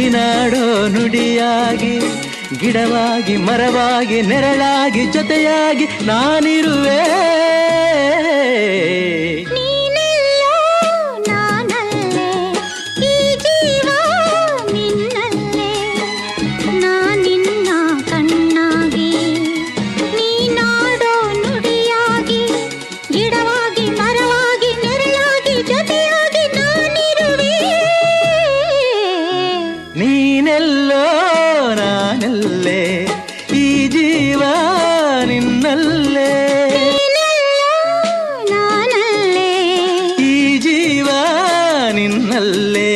ನೀನಾಡೋ ನುಡಿಯಾಗಿ ಗಿಡವಾಗಿ ಮರವಾಗಿ ನೆರಳಾಗಿ ಜೊತೆಯಾಗಿ ನಾನಿರುವೆ. ನೀನೆಲ್ಲೋ ನಾನಲ್ಲೇ, ಈ ಜೀವ ನಿನ್ನಲ್ಲೇ, ನಾನಿನ್ನ ಕಣ್ಣಾಗಿ ನೀನಾಡೋ ನುಡಿಯಾಗಿ ಗಿಡವಾಗಿ ಮರವಾಗಿ ನೆರಳಾಗಿ ಜೊತೆಯಾಗಿ ನಾನಿರುವೆ. ನೀನೆಲ್ಲೋ ನಾನಲ್ಲೇ, ಈ ಜೀವ ನಿನ್ನಲ್ಲೇ, ನಾನಲ್ಲೇ, ಈ ಜೀವ ನಿನ್ನಲ್ಲೇ.